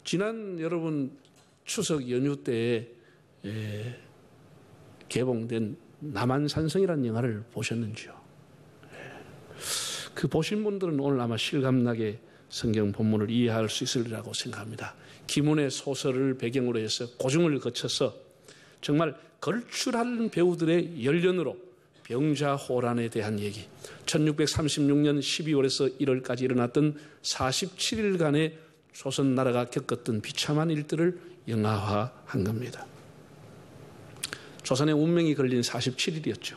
지난 여러분 추석 연휴 때에 개봉된 남한산성이라는 영화를 보셨는지요? 그 보신 분들은 오늘 아마 실감나게 성경 본문을 이해할 수 있으리라고 생각합니다. 김훈의 소설을 배경으로 해서 고증을 거쳐서 정말 걸출한 배우들의 연륜으로 병자호란에 대한 얘기, 1636년 12월에서 1월까지 일어났던 47일간의 조선 나라가 겪었던 비참한 일들을 영화화한 겁니다. 조선의 운명이 걸린 47일이었죠.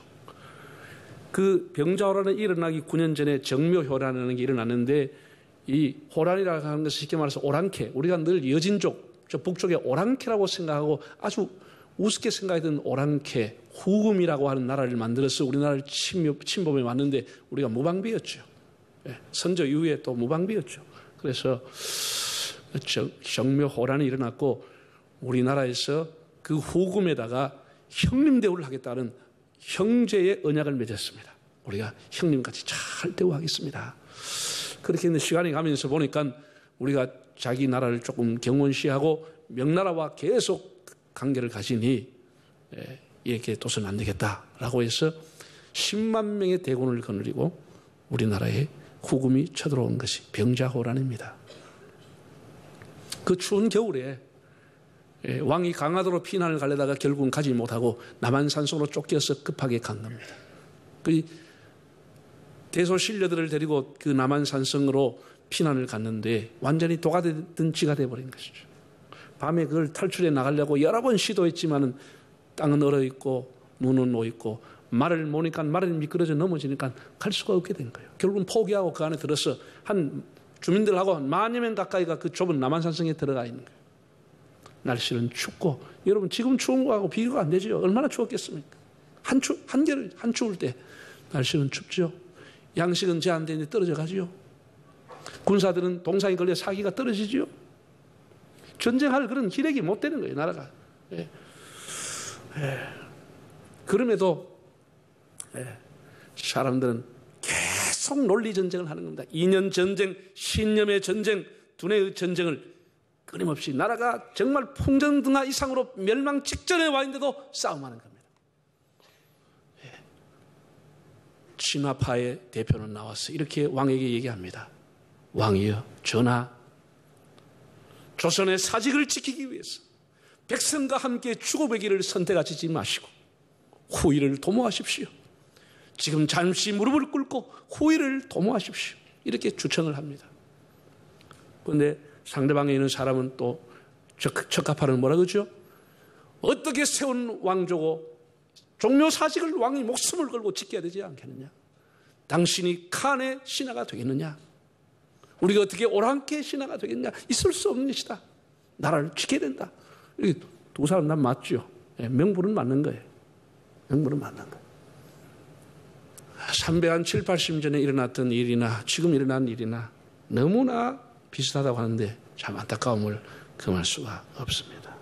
그 병자호란이 일어나기 9년 전에 정묘호란이라는 게 일어났는데, 이 호란이라고 하는 것은 쉽게 말해서 오랑캐, 우리가 늘 여진족, 저 북쪽의 오랑캐라고 생각하고 아주 우습게 생각했던 오랑캐, 후금이라고 하는 나라를 만들어서 우리나라를 침범해 왔는데 우리가 무방비였죠. 선조 이후에 또 무방비였죠. 그래서 정묘호란이 일어났고 우리나라에서 그 후금에다가 형님 대우를 하겠다는 형제의 언약을 맺었습니다. 우리가 형님같이 잘 대우하겠습니다. 그렇게 했는데 시간이 가면서 보니까 우리가 자기 나라를 조금 경원시하고 명나라와 계속 관계를 가지니 이렇게 둬서는 안 되겠다라고 해서 10만 명의 대군을 거느리고 우리나라에 후금이 쳐들어온 것이 병자호란입니다. 그 추운 겨울에 왕이 강화도로 피난을 가려다가 결국은 가지 못하고 남한산성으로 쫓겨서 급하게 간 겁니다. 그 대소신녀들을 데리고 그 남한산성으로 피난을 갔는데 완전히 도가 든 쥐가 돼버린 것이죠. 밤에 그걸 탈출해 나가려고 여러 번 시도했지만은 땅은 얼어있고 눈은 녹있고 말을 모니까 말이 미끄러져 넘어지니까 갈 수가 없게 된 거예요. 결국은 포기하고 그 안에 들어서 한 주민들하고 10,000여 명 가까이가 그 좁은 남한산성에 들어가 있는 거예요. 날씨는 춥고, 여러분 지금 추운 거하고 비교가 안 되죠. 얼마나 추웠겠습니까? 한 추울 때 날씨는 춥죠. 양식은 제한되는데 떨어져 가지요. 군사들은 동상에 걸려 사기가 떨어지죠. 전쟁할 그런 기력이 못 되는 거예요, 나라가. 그럼에도 사람들은 계속 논리 전쟁을 하는 겁니다. 2년 전쟁, 신념의 전쟁, 두뇌의 전쟁을 끊임없이 나라가 정말 풍전등화 이상으로 멸망 직전에 와 있는데도 싸움하는 겁니다. 친화파의 대표는 나와서 이렇게 왕에게 얘기합니다. 왕이여, 전하, 조선의 사직을 지키기 위해서 백성과 함께 죽어보기를 선택하지 마시고 후일을 도모하십시오. 지금 잠시 무릎을 꿇고 후일을 도모하십시오. 이렇게 주청을 합니다. 그런데 상대방에 있는 사람은 또 적합하는 뭐라 그러죠? 어떻게 세운 왕조고 종묘사직을 왕이 목숨을 걸고 지켜야 되지 않겠느냐? 당신이 칸의 신하가 되겠느냐? 우리가 어떻게 오랑캐 신하가 되겠냐? 있을 수 없는 것이다. 나라를 지켜야 된다. 두 사람 난 맞죠. 명분은 맞는 거예요. 명분은 맞는 거예요. 307, 80년 전에 일어났던 일이나 지금 일어난 일이나 너무나 비슷하다고 하는데 참 안타까움을 금할 수가 없습니다.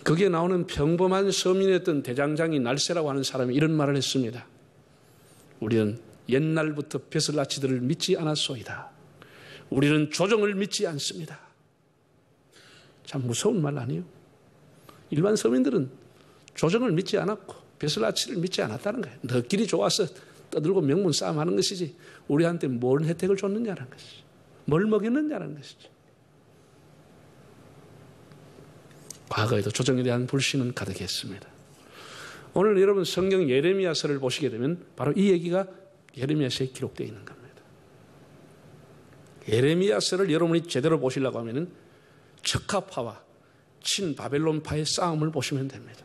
거기에 나오는 평범한 서민이었던 대장장이 날새라고 하는 사람이 이런 말을 했습니다. 우리는 옛날부터 벼슬아치들을 믿지 않았소이다. 우리는 조정을 믿지 않습니다. 참 무서운 말 아니에요? 일반 서민들은 조정을 믿지 않았고 벼슬아치를 믿지 않았다는 거예요. 너끼리 좋아서 떠들고 명분 싸움하는 것이지 우리한테 뭔 혜택을 줬느냐는 것이지, 뭘 먹였느냐는 것이지. 과거에도 조정에 대한 불신은 가득했습니다. 오늘 여러분 성경 예레미야서를 보시게 되면 바로 이 얘기가 예레미야서에 기록되어 있는 겁니다. 예레미야서를 여러분이 제대로 보시려고 하면 척하파와 친바벨론파의 싸움을 보시면 됩니다.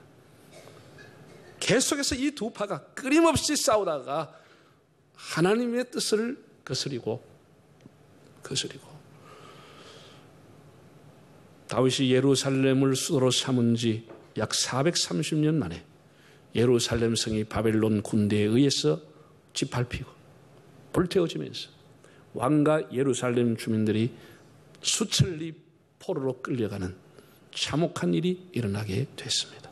계속해서 이 두 파가 끊임없이 싸우다가 하나님의 뜻을 거스리고 다윗이 예루살렘을 수도로 삼은 지 약 430년 만에 예루살렘 성이 바벨론 군대에 의해서 짓밟히고 불태워지면서 왕과 예루살렘 주민들이 수천리 포로로 끌려가는 참혹한 일이 일어나게 됐습니다.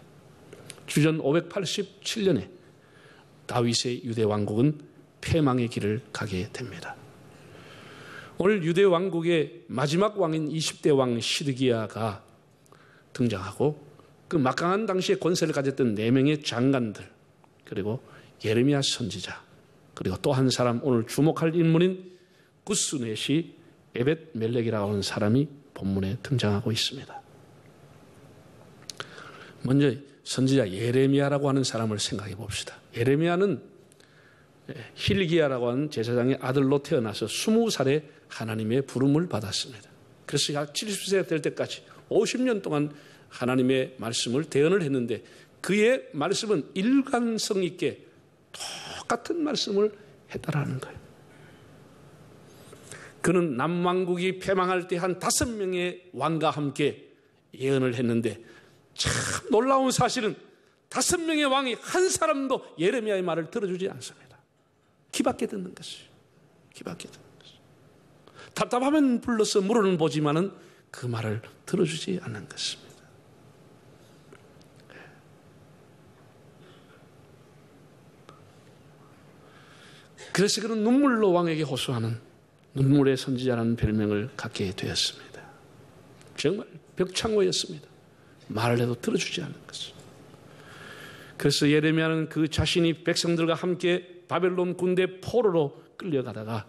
주전 587년에 다윗의 유대 왕국은 패망의 길을 가게 됩니다. 오늘 유대 왕국의 마지막 왕인 20대 왕 시드기야가 등장하고 그 막강한 당시에 권세를 가졌던 4명의 장관들, 그리고 예레미야 선지자, 그리고 또 한 사람, 오늘 주목할 인물인 구스넷이 에벳 멜렉이라고 하는 사람이 본문에 등장하고 있습니다. 먼저 선지자 예레미야라고 하는 사람을 생각해 봅시다. 예레미야는 힐기야라고 하는 제사장의 아들로 태어나서 20살에 하나님의 부름을 받았습니다. 그래서 약 70세가 될 때까지 50년 동안 하나님의 말씀을 대언을 했는데 그의 말씀은 일관성 있게 똑같은 말씀을 했다라는 거예요. 그는 남왕국이 패망할 때 한 5명의 왕과 함께 예언을 했는데 참 놀라운 사실은 5명의 왕이 한 사람도 예레미야의 말을 들어주지 않습니다. 귀밖에 듣는 것이죠. 귀밖에 듣는 것이죠. 답답하면 불러서 물어는 보지만은 그 말을 들어주지 않는 것입니다. 그래서 그는 눈물로 왕에게 호소하는 눈물의 선지자라는 별명을 갖게 되었습니다. 정말 벽창호였습니다. 말을 해도 들어주지 않는 것입니다. 그래서 예레미야는 그 자신이 백성들과 함께 바벨론 군대 포로로 끌려가다가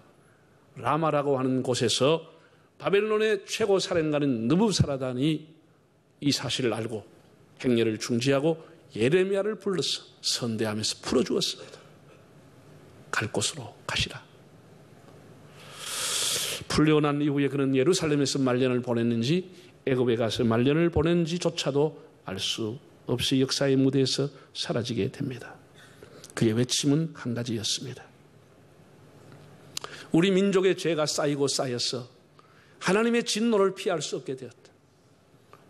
라마라고 하는 곳에서 바벨론의 최고 사령관인 느부사라단이 이 사실을 알고 행렬을 중지하고 예레미야를 불러서 선대하면서 풀어주었습니다. 갈 곳으로 가시라. 풀려난 이후에 그는 예루살렘에서 말년을 보냈는지 애굽에 가서 말년을 보냈는지조차도 알 수 없이 역사의 무대에서 사라지게 됩니다. 그의 외침은 한 가지였습니다. 우리 민족의 죄가 쌓이고 쌓여서 하나님의 진노를 피할 수 없게 되었다.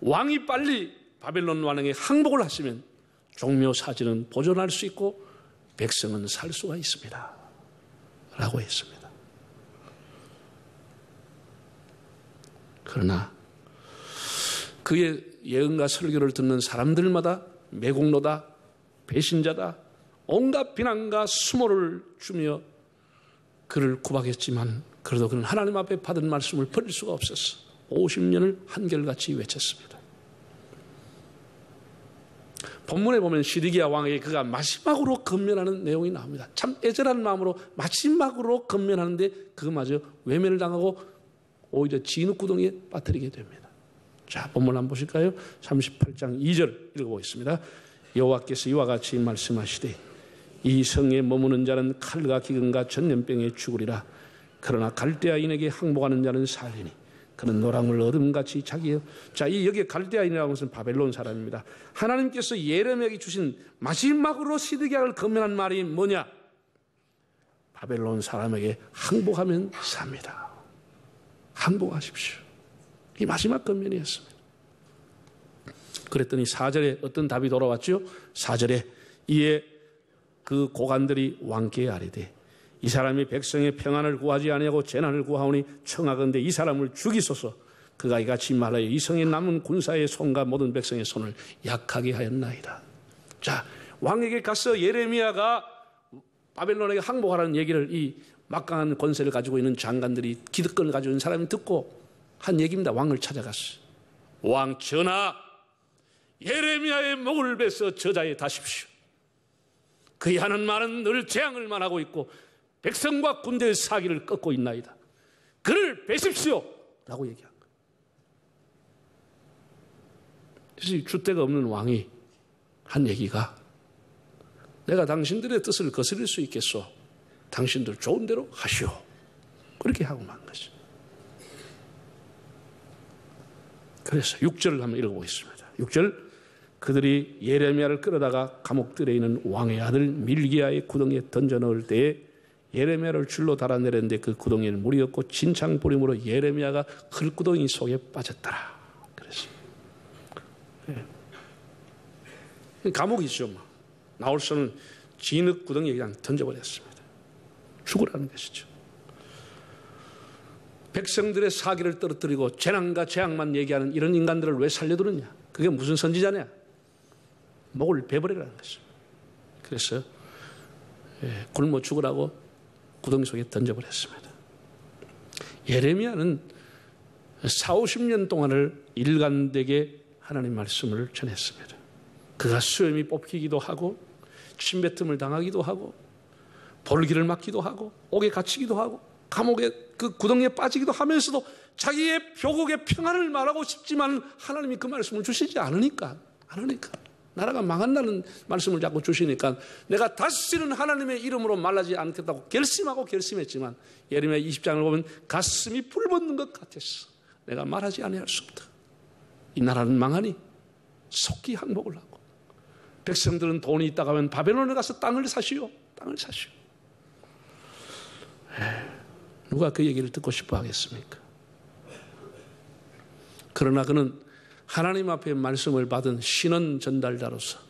왕이 빨리 바벨론 왕에게 항복을 하시면 종묘 사진은 보존할 수 있고 백성은 살 수가 있습니다. 라고 했습니다. 그러나 그의 예언과 설교를 듣는 사람들마다 매국노다, 배신자다, 온갖 비난과 수모를 주며 그를 구박했지만 그래도 그는 하나님 앞에 받은 말씀을 버릴 수가 없었어. 50년을 한결같이 외쳤습니다. 본문에 보면 시드기야 왕에게 그가 마지막으로 건면하는 내용이 나옵니다. 참 애절한 마음으로 마지막으로 건면하는데 그마저 외면을 당하고 오히려 진흙구덩이에 빠뜨리게 됩니다. 자, 본문 한번 보실까요? 38장 2절 읽어보겠습니다. 여호와께서 이와 같이 말씀하시되 이 성에 머무는 자는 칼과 기근과 전염병에 죽으리라. 그러나 갈대아인에게 항복하는 자는 살리니 그는 노랑물 얼음같이 자기여. 자, 이 여기에 갈대아인이라는 것은 바벨론 사람입니다. 하나님께서 예레미야에게 주신 마지막으로 시드기야를 건면한 말이 뭐냐? 바벨론 사람에게 항복하면 삽니다. 항복하십시오. 이 마지막 건면이었습니다. 그랬더니 4절에 어떤 답이 돌아왔죠? 4절에 이에 그 고관들이 왕께 아뢰되 이 사람이 백성의 평안을 구하지 아니하고 재난을 구하오니 청하건대 이 사람을 죽이소서. 그가 이같이 말하여 이 성에 남은 군사의 손과 모든 백성의 손을 약하게 하였나이다. 자, 왕에게 가서 예레미야가 바벨론에게 항복하라는 얘기를 이 막강한 권세를 가지고 있는 장관들이 기득권을 가지고 있는 사람이 듣고 한 얘기입니다. 왕을 찾아갔어요. 왕 전하, 예레미야의 목을 베서 저자에 다십시오. 그의 하는 말은 늘 재앙을 말하고 있고 백성과 군대의 사기를 꺾고 있나이다. 그를 베십시오 라고 얘기한 거예요. 그래서 줏대가 없는 왕이 한 얘기가 내가 당신들의 뜻을 거스릴 수 있겠소. 당신들 좋은 대로 하시오. 그렇게 하고 만 거죠. 그래서 6절을 한번 읽어보겠습니다. 6절 그들이 예레미야를 끌어다가 감옥들에 있는 왕의 아들 밀기야의 구덩이에 던져 넣을 때에 예레미야를 줄로 달아내렸는데 그 구덩이에는 물이 없고 진창 뿌림으로 예레미야가 흙구덩이 속에 빠졌더라. 그래서 감옥이죠. 나올 수는 진흙 구덩이에 그냥 던져버렸습니다. 죽으라는 것이죠. 백성들의 사기를 떨어뜨리고 재난과 재앙만 얘기하는 이런 인간들을 왜 살려두느냐? 그게 무슨 선지자냐? 목을 베버리라는 것입니다. 그래서 굶어 죽으라고 구덩이 속에 던져버렸습니다. 예레미야는 40-50년 동안을 일관되게 하나님 말씀을 전했습니다. 그가 수염이 뽑히기도 하고 침뱉음을 당하기도 하고 벌기를 맞기도 하고 옥에 갇히기도 하고 감옥의 그 구덩이에 빠지기도 하면서도 자기의 표국의 평안을 말하고 싶지만 하나님이 그 말씀을 주시지 않으니까 나라가 망한다는 말씀을 자꾸 주시니까 내가 다시는 하나님의 이름으로 말하지 않겠다고 결심했지만 예레미야 20장을 보면 가슴이 불붙는 것 같았어. 내가 말하지 아니할 수 없다. 이 나라는 망하니 속히 항복을 하고 백성들은 돈이 있다가 하면 바벨론에 가서 땅을 사시오. 누가 그 얘기를 듣고 싶어 하겠습니까? 그러나 그는 하나님 앞에 말씀을 받은 신언 전달자로서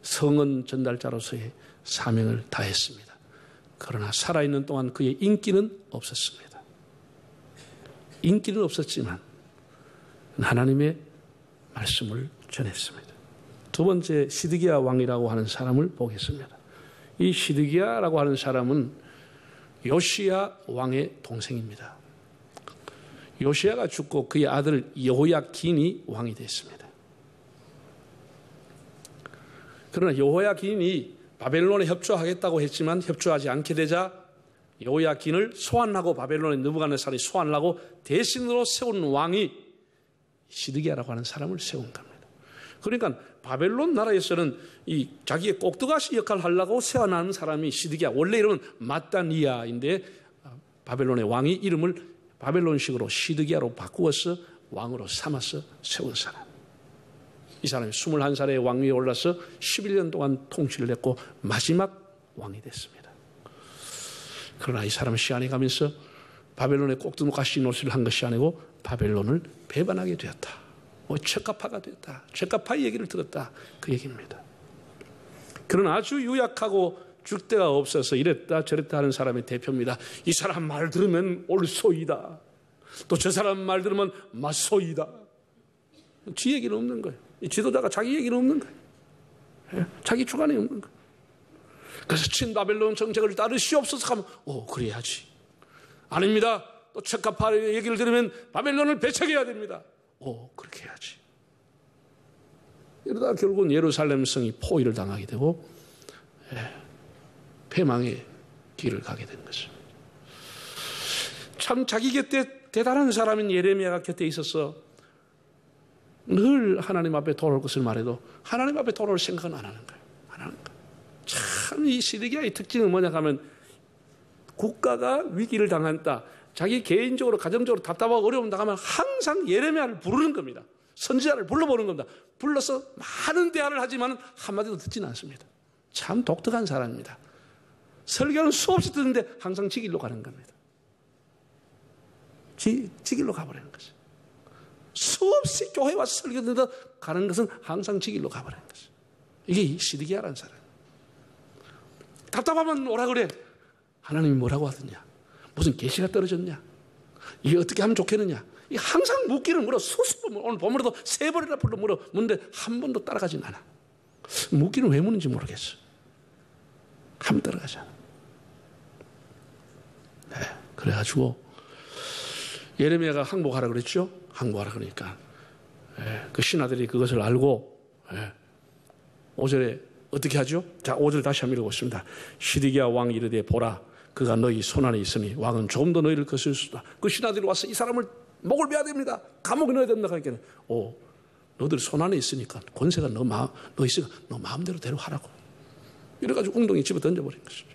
성언 전달자로서의 사명을 다했습니다. 그러나 살아있는 동안 그의 인기는 없었습니다. 인기는 없었지만 하나님의 말씀을 전했습니다. 두 번째 시드기야 왕이라고 하는 사람을 보겠습니다. 이 시드기야라고 하는 사람은 요시야 왕의 동생입니다. 요시야가 죽고 그의 아들 여호야긴이 왕이 됐습니다. 그러나 여호야긴이 바벨론에 협조하겠다고 했지만 협조하지 않게 되자 여호야긴을 소환하고 바벨론의 느부갓네살이 소환을 하고 대신으로 세운 왕이 시드기야라고 하는 사람을 세운 겁니다. 그러니까 바벨론 나라에서는 이 자기의 꼭두가시 역할을 하려고 세워난 사람이 시드기야, 원래 이름은 마따니아인데 바벨론의 왕이 이름을 바벨론식으로 시드기야로 바꾸어서 왕으로 삼아서 세운 사람. 이 사람이 21살에 왕위에 올라서 11년 동안 통치를 했고 마지막 왕이 됐습니다. 그러나 이 사람은 시간이 가면서 바벨론의 꼭두가시 노릇을 한 것이 아니고 바벨론을 배반하게 되었다. 책가파가 됐다. 책가파의 얘기를 들었다. 그 얘기입니다. 그런 아주 유약하고 줏대가 없어서 이랬다 저랬다 하는 사람의 대표입니다. 이 사람 말 들으면 옳소이다. 또 저 사람 말 들으면 맞소이다. 지 얘기는 없는 거예요. 이 지도자가 자기 얘기는 없는 거예요. 자기 주관이 없는 거예요. 그래서 친바벨론 정책을 따르시옵소서 하면 그래야지. 아닙니다. 또 책가파의 얘기를 들으면 바벨론을 배척해야 됩니다. 그렇게 해야지. 이러다 결국은 예루살렘 성이 포위를 당하게 되고 패망의 길을 가게 된 것입니다. 참 자기 곁에 대단한 사람인 예레미야가 곁에 있어서 늘 하나님 앞에 돌아올 것을 말해도 하나님 앞에 돌아올 생각은 안 하는 거예요. 참 이 시드기야의 특징은 뭐냐 하면 국가가 위기를 당한다. 자기 개인적으로 가정적으로 답답하고 어려움 당하면 항상 예레미야를 부르는 겁니다. 선지자를 불러보는 겁니다. 불러서 많은 대화를 하지만 한마디도 듣지는 않습니다. 참 독특한 사람입니다. 설교는 수없이 듣는데 항상 지 길로 가는 겁니다. 지 길로 가버리는 거죠. 수없이 교회 와서 설교 듣는데 가는 것은 항상 지 길로 가버리는 거죠. 이게 시드기야라는 사람. 답답하면 오라 그래. 하나님이 뭐라고 하더냐. 무슨 계시가 떨어졌냐? 이게 어떻게 하면 좋겠느냐? 이 항상 묻기를 물어 수십 번, 오늘 본문에도 3번이나 물었는데 한 번도 따라가진 않아. 묻기는 왜 묻는지 모르겠어. 한 번 따라가지 않아. 그래가지고 예레미야가 항복하라 그랬죠? 항복하라 그러니까 그 신하들이 그것을 알고 5절에 어떻게 하죠? 자, 5절 다시 한번 읽어보겠습니다. 시드기야 왕이 이르되 보라 그가 너희 손안에 있으니 왕은 조금 더 너희를 거스릴 수다. 그 신하들이 와서 이 사람을 목을 베야 됩니다. 감옥에 넣어야 됩니다. 그러니까 너들 손안에 있으니까 권세가 너 있으니까 너 마음대로 대로하라고. 이래가지고 웅덩이 집어 던져버린 것이죠.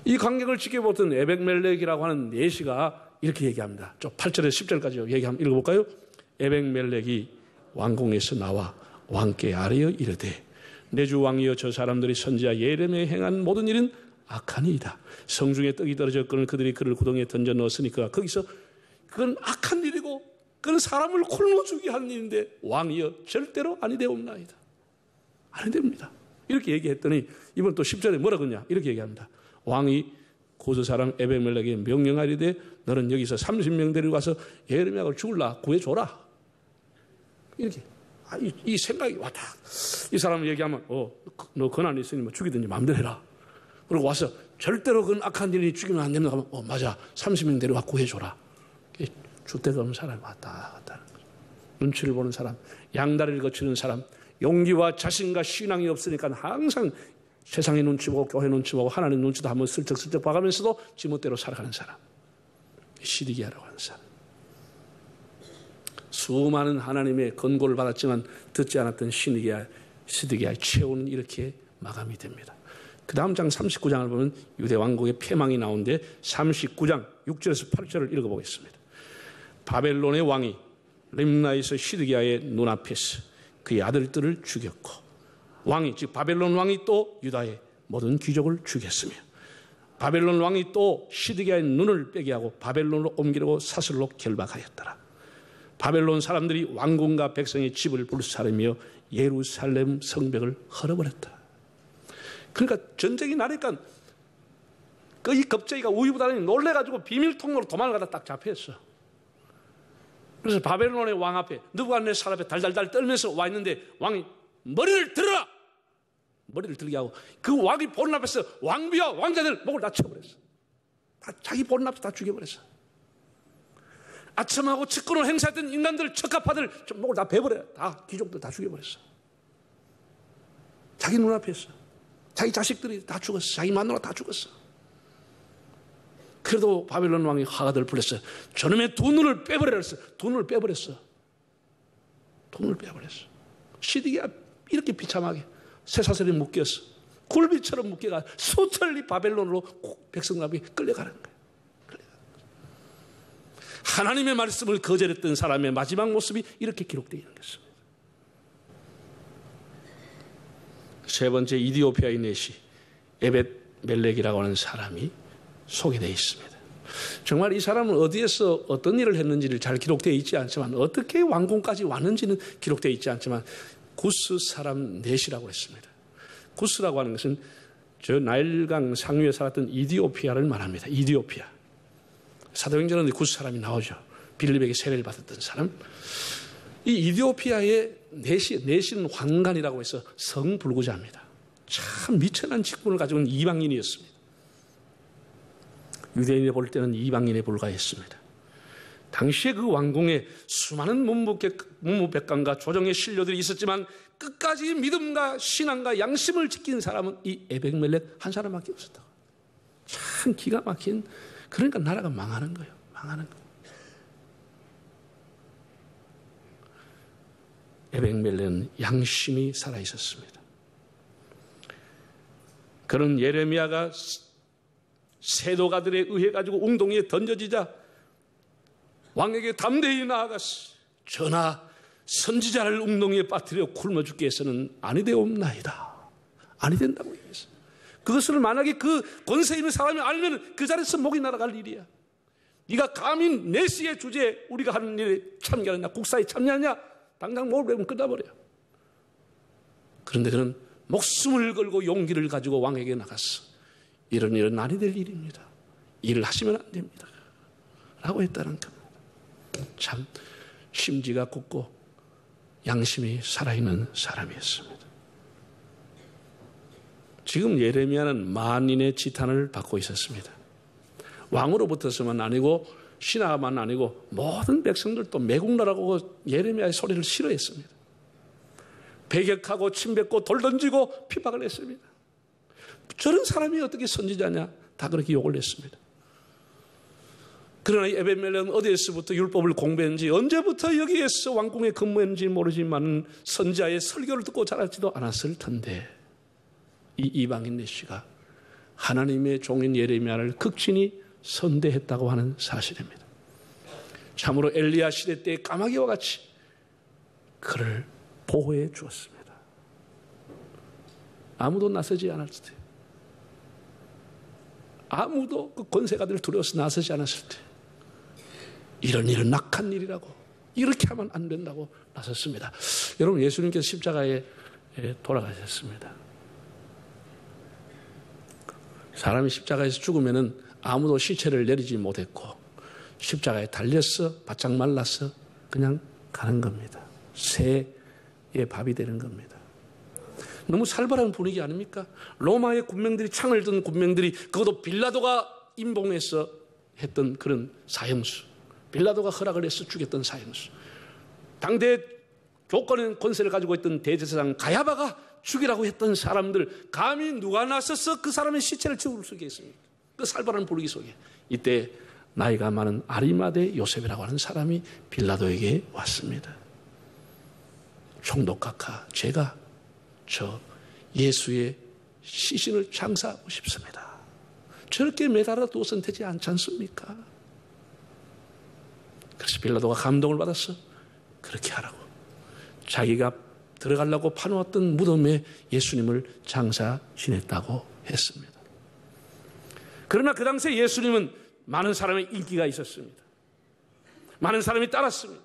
이 광경을 지켜보던 에벡멜렉이라고 하는 내시가 이렇게 얘기합니다. 8절에서 10절까지 얘기 한번 읽어볼까요? 에벡멜렉이 왕궁에서 나와 왕께 아뢰어 이르되 내 주 왕이여 저 사람들이 선지자 예레미야에 행한 모든 일은 악하니이다. 성중에 떡이 떨어졌거늘 그들이 그를 구덩이에 던져 넣었으니까 거기서 그건 악한 일이고 그건 사람을 굶어 죽게 한 일인데 왕이여 절대로 아니되옵나이다. 아니됩니다. 이렇게 얘기했더니 이번 또 10절에 뭐라 그러냐 이렇게 얘기합니다. 왕이 고스 사람 에벡멜렉에게 명령하리되 너는 여기서 30명 데리고 가서 예레미야를 죽을라 구해줘라. 이렇게 이 생각이 왔다. 이 사람을 얘기하면 너 권한이 있으니 뭐 죽이든지 마음대로 해라. 그리고 와서 절대로 그건 악한 일이 죽이면 안 된다 하면 맞아 30명 데려와 구해줘라. 주대가 없는 사람이 왔다 갔다 하는 거죠. 눈치를 보는 사람, 양다리를 거치는 사람, 용기와 자신과 신앙이 없으니까 항상 세상의 눈치 보고 교회 눈치 보고 하나님 눈치도 한번 슬쩍슬쩍 봐가면서도 지멋대로 살아가는 사람, 시드기야라고 하는 사람. 수많은 하나님의 권고를 받았지만 듣지 않았던 시드기야의 최후는 이렇게 마감이 됩니다. 그 다음 장 39장을 보면 유대 왕국의 패망이 나오는데 39장 6절에서 8절을 읽어보겠습니다. 바벨론의 왕이 림나에서 시드기야의 눈앞에서 그의 아들들을 죽였고, 왕이 즉 바벨론 왕이 또 유다의 모든 귀족을 죽였으며, 바벨론 왕이 또 시드기야의 눈을 빼게 하고 바벨론으로 옮기려고 사슬로 결박하였더라. 바벨론 사람들이 왕궁과 백성의 집을 불사르며 예루살렘 성벽을 헐어버렸다. 그러니까 전쟁이 나니까 그 이 겁쟁이가 우유부단히 놀래가지고 비밀통로로 도망을 가다 딱 잡혔어. 그래서 바벨론의 왕 앞에 느부갓네살 앞에 달달달 떨면서 와 있는데 왕이 머리를 들어라! 머리를 들게 하고 그 왕이 보는 앞에서 왕비와 왕자들 목을 다 쳐버렸어. 다 자기 보는 앞에서 다 죽여버렸어. 아첨하고 측근을 행사했던 인간들, 척가파들 목을 다 베버려. 다 귀족들 다 죽여버렸어. 자기 눈앞에서 자기 자식들이 다 죽었어. 자기 마누라 다 죽었어. 그래도 바벨론 왕이 화가들 불렀어요. 저놈의 두 눈을 빼버렸어. 두 눈을 빼버렸어. 두 눈을 빼버렸어. 시드기야 이렇게 비참하게 쇠사슬에 묶였어. 굴비처럼 묶여가 수천리 바벨론으로 백성들이 끌려가는 거예요. 하나님의 말씀을 거절했던 사람의 마지막 모습이 이렇게 기록되어 있는 것입니다. 세 번째, 이디오피아의 내시 에벳 멜렉이라고 하는 사람이 소개되어 있습니다. 정말 이 사람은 어디에서 어떤 일을 했는지를 잘 기록되어 있지 않지만, 어떻게 왕궁까지 왔는지는 기록되어 있지 않지만 구스 사람 넷이라고 했습니다. 구스라고 하는 것은 저 나일강 상류에 살았던 이디오피아를 말합니다. 이디오피아. 사도행전에 구스 사람이 나오죠. 빌립에게 세례를 받았던 사람. 이 이디오피아의 내신 환관이라고 해서 성불구자입니다. 참 미천한 직분을 가지고 있는 이방인이었습니다. 유대인이 볼 때는 이방인에 불과했습니다. 당시에 그 왕궁에 수많은 문무백관과 조정의 신료들이 있었지만 끝까지 믿음과 신앙과 양심을 지킨 사람은 이 에벳멜렉 한 사람밖에 없었다고. 참 기가 막힌, 그러니까 나라가 망하는 거예요. 망하는 거예요. 에벳멜렉은 양심이 살아있었습니다. 그런 예레미야가 세도가들에 의해 가지고 웅덩이에 던져지자 왕에게 담대히 나아갔어. 전하, 선지자를 웅덩이에 빠뜨려 굶어 죽게 해서는 아니 되옵나이다. 아니 된다고 얘기했어. 그것을 만약에 그 권세 있는 사람이 알면 그 자리에서 목이 날아갈 일이야. 네가 감히 내시의 주제에 우리가 하는 일에 참여하느냐, 국사에 참여하느냐, 당장 목을 베면 끝나버려. 그런데 그는 목숨을 걸고 용기를 가지고 왕에게 나갔어. 이런 일은 아니 될 일입니다. 일을 하시면 안 됩니다. 라고 했다는 겁니다. 참 심지가 굳고 양심이 살아있는 사람이었습니다. 지금 예레미야는 만인의 지탄을 받고 있었습니다. 왕으로부터서만 아니고 신하만 아니고 모든 백성들도 매국노라고 예레미야의 소리를 싫어했습니다. 배격하고 침뱉고 돌 던지고 핍박을 했습니다. 저런 사람이 어떻게 선지자냐, 다 그렇게 욕을 했습니다. 그러나 에벳멜렉은 어디에서부터 율법을 공부했는지, 언제부터 여기에서 왕궁에 근무했는지 모르지만 선지자의 설교를 듣고 자라지도 않았을 텐데 이 이방인 내시가 하나님의 종인 예레미야를 극진히 선대했다고 하는 사실입니다. 참으로 엘리야 시대 때의 까마귀와 같이 그를 보호해 주었습니다. 아무도 나서지 않았을 때, 아무도 그 권세가들 두려워서 나서지 않았을 때 이런 일은 악한 일이라고, 이렇게 하면 안 된다고 나섰습니다. 여러분, 예수님께서 십자가에 돌아가셨습니다. 사람이 십자가에서 죽으면 아무도 시체를 내리지 못했고 십자가에 달렸어, 바짝 말라서 그냥 가는 겁니다. 새의 밥이 되는 겁니다. 너무 살벌한 분위기 아닙니까? 로마의 군병들이, 창을 든 군병들이, 그것도 빌라도가 임봉해서 했던 그런 사형수, 빌라도가 허락을 해서 죽였던 사형수, 당대 교권의 권세를 가지고 있던 대제사장 가야바가 죽이라고 했던 사람들, 감히 누가 나서서 그 사람의 시체를 죽을 수 있겠습니까? 그 살벌한 분위기 속에 이때 나이가 많은 아리마대 요셉이라고 하는 사람이 빌라도에게 왔습니다. 총독각하, 제가 저 예수의 시신을 장사하고 싶습니다. 저렇게 매달아 두어서는 되지 않지 않습니까? 그래서 빌라도가 감동을 받아서 그렇게 하라고, 자기가 들어가려고 파놓았던 무덤에 예수님을 장사 지냈다고 했습니다. 그러나 그 당시에 예수님은 많은 사람의 인기가 있었습니다. 많은 사람이 따랐습니다.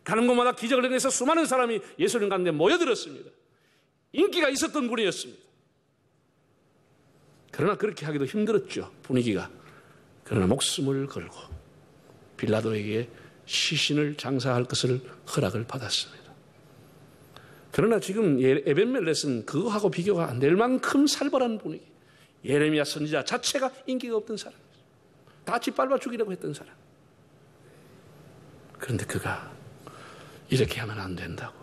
가는 곳마다 기적을 행해서 수많은 사람이 예수님 가운데 모여들었습니다. 인기가 있었던 분이었습니다. 그러나 그렇게 하기도 힘들었죠, 분위기가. 그러나 목숨을 걸고 빌라도에게 시신을 장사할 것을 허락을 받았습니다. 그러나 지금 에벤멜렛은 그거하고 비교가 안 될 만큼 살벌한 분위기. 예레미야 선지자 자체가 인기가 없던 사람이었어요. 다 짓밟아 죽이려고 했던 사람. 그런데 그가 이렇게 하면 안 된다고,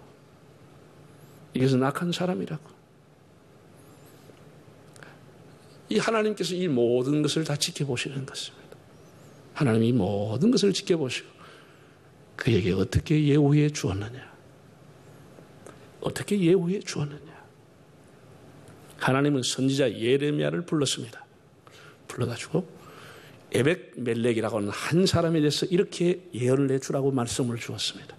이것은 악한 사람이라고, 이 하나님께서 이 모든 것을 다 지켜보시는 것입니다. 하나님이 이 모든 것을 지켜보시고 그에게 어떻게 예우해 주었느냐, 어떻게 예우해 주었느냐. 하나님은 선지자 예레미야를 불렀습니다. 불러가지고 에벡멜렉이라고 하는 한 사람에 대해서 이렇게 예언을 해주라고 말씀을 주었습니다.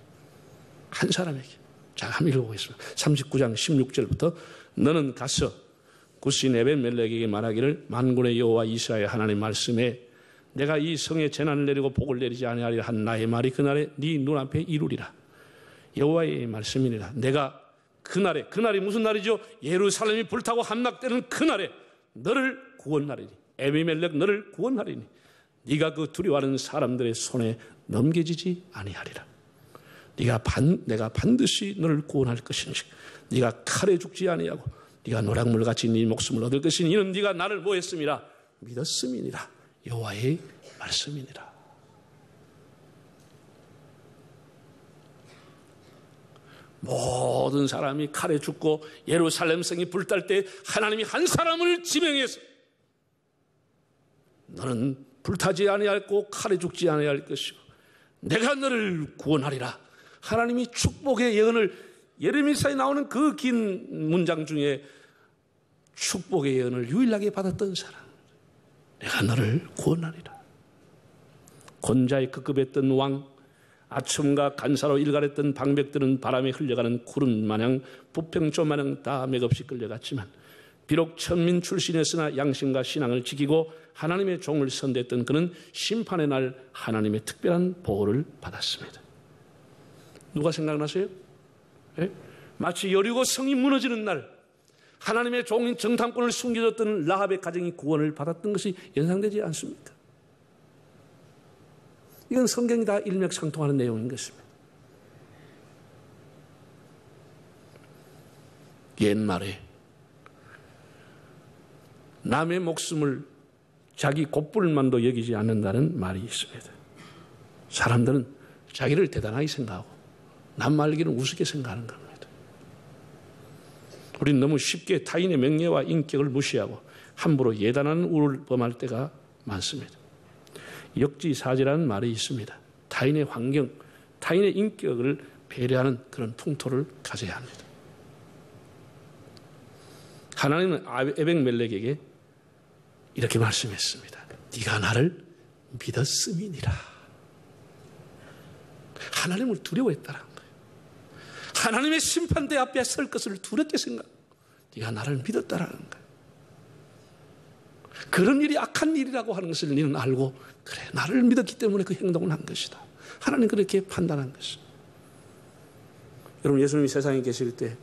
한 사람에게. 자, 한번 읽어보겠습니다. 39장 16절부터 너는 가서 구스인 에벳멜렉에게 말하기를 만군의 여호와 이스라엘 하나님 말씀에 내가 이 성에 재난을 내리고 복을 내리지 아니하리라 한 나의 말이 그날에 네 눈앞에 이루리라. 여호와의 말씀이니라. 내가 그날이 무슨 날이죠? 예루살렘이 불타고 함락되는 그날에 너를 구원하리니, 에비멜렉 너를 구원하리니 네가 그 두려워하는 사람들의 손에 넘겨지지 아니하리라. 내가 반드시 너를 구원할 것인지, 네가 칼에 죽지 아니하고 네가 노략물같이 네 목숨을 얻을 것이니 이는 네가 나를 뭐 했음이라? 믿었음이니라. 여호와의 말씀이니라. 모든 사람이 칼에 죽고 예루살렘 성이 불탈 때 하나님이 한 사람을 지명해서 너는 불타지 아니하고 칼에 죽지 아니할 것이고 내가 너를 구원하리라. 하나님이 축복의 예언을, 예레미야에 나오는 그 긴 문장 중에 축복의 예언을 유일하게 받았던 사람, 내가 너를 구원하리라. 권자에 급급했던 왕, 아첨과 간사로 일갈했던 방백들은 바람에 흘려가는 구름 마냥 부평조 마냥 다 맥없이 끌려갔지만 비록 천민 출신이었으나 양심과 신앙을 지키고 하나님의 종을 선대했던 그는 심판의 날 하나님의 특별한 보호를 받았습니다. 누가 생각나세요? 네? 마치 여리고 성이 무너지는 날 하나님의 종인 정탐꾼을 숨겨줬던 라합의 가정이 구원을 받았던 것이 연상되지 않습니까? 이건 성경이 다 일맥상통하는 내용인 것입니다. 옛말에 남의 목숨을 자기 곱불만도 여기지 않는다는 말이 있습니다. 사람들은 자기를 대단하게 생각하고 남 말기는 우습게 생각하는 겁니다. 우리는 너무 쉽게 타인의 명예와 인격을 무시하고 함부로 예단하는 우를 범할 때가 많습니다. 역지사지라는 말이 있습니다. 타인의 환경, 타인의 인격을 배려하는 그런 풍토를 가져야 합니다. 하나님은 에벡멜렉에게 이렇게 말씀했습니다. 네가 나를 믿었음이니라. 하나님을 두려워했다는 거예요. 하나님의 심판대 앞에 설 것을 두렵게 생각하고 네가 나를 믿었다라는 거예요. 그런 일이 악한 일이라고 하는 것을 너는 알고 그래 나를 믿었기 때문에 그 행동을 한 것이다. 하나님 그렇게 판단한 것이다. 여러분 예수님이 세상에 계실 때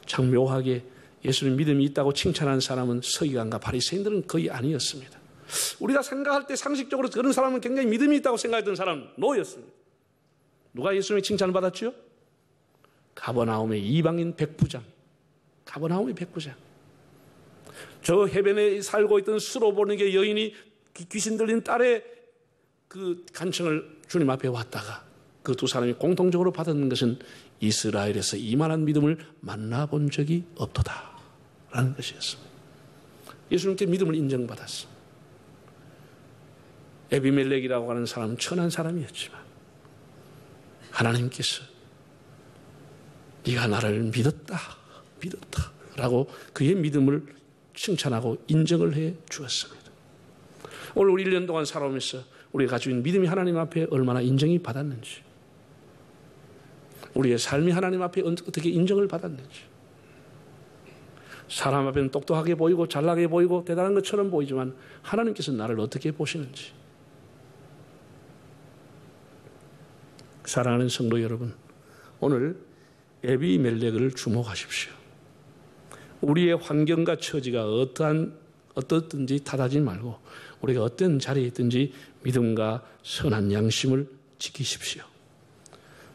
참 묘하게 예수님 믿음이 있다고 칭찬한 사람은 서기관과 바리새인들은 거의 아니었습니다. 우리가 생각할 때 상식적으로 그런 사람은 굉장히 믿음이 있다고 생각했던 사람은 노였습니다. 누가 예수님의 칭찬을 받았죠? 가버나움의 이방인 백부장, 가버나움의 백부장. 저 해변에 살고 있던 스로보닉의 여인이 귀신 들린 딸의 그 간청을 주님 앞에 왔다가 그 두 사람이 공통적으로 받았는 것은 이스라엘에서 이만한 믿음을 만나본 적이 없도다 라는 것이었습니다. 예수님께 믿음을 인정받았습니다. 에비멜렉이라고 하는 사람은 천한 사람이었지만 하나님께서 네가 나를 믿었다 라고 그의 믿음을 칭찬하고 인정을 해 주었습니다. 오늘 우리 1년 동안 살아오면서 우리가 가지고 있는 믿음이 하나님 앞에 얼마나 인정이 받았는지, 우리의 삶이 하나님 앞에 어떻게 인정을 받았는지, 사람 앞에는 똑똑하게 보이고 잘나게 보이고 대단한 것처럼 보이지만 하나님께서 나를 어떻게 보시는지. 사랑하는 성도 여러분, 오늘 에비멜렉을 주목하십시오. 우리의 환경과 처지가 어떻든지 탓하지 말고 우리가 어떤 자리에 있든지 믿음과 선한 양심을 지키십시오.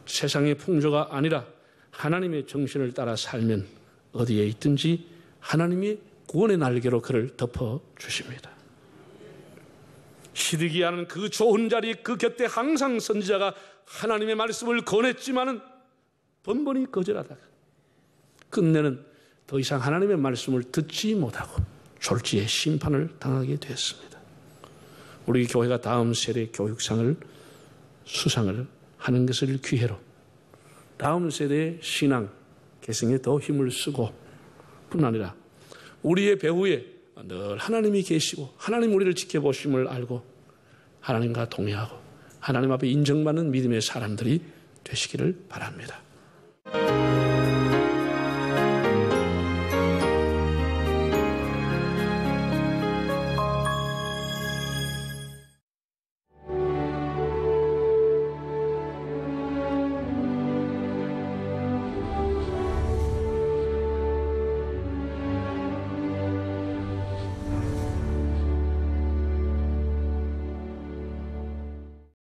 세상의 풍조가 아니라 하나님의 정신을 따라 살면 어디에 있든지 하나님이 구원의 날개로 그를 덮어주십니다. 시드기야는 그 좋은 자리에 그 곁에 항상 선지자가 하나님의 말씀을 권했지만은 번번이 거절하다가 끝내는 더 이상 하나님의 말씀을 듣지 못하고 졸지의 심판을 당하게 되었습니다. 우리 교회가 다음 세대 교육상을 수상을 하는 것을 기회로 다음 세대의 신앙 개성에 더 힘을 쓰고 뿐 아니라 우리의 배후에 늘 하나님이 계시고 하나님 우리를 지켜보심을 알고 하나님과 동행하고 하나님 앞에 인정받는 믿음의 사람들이 되시기를 바랍니다.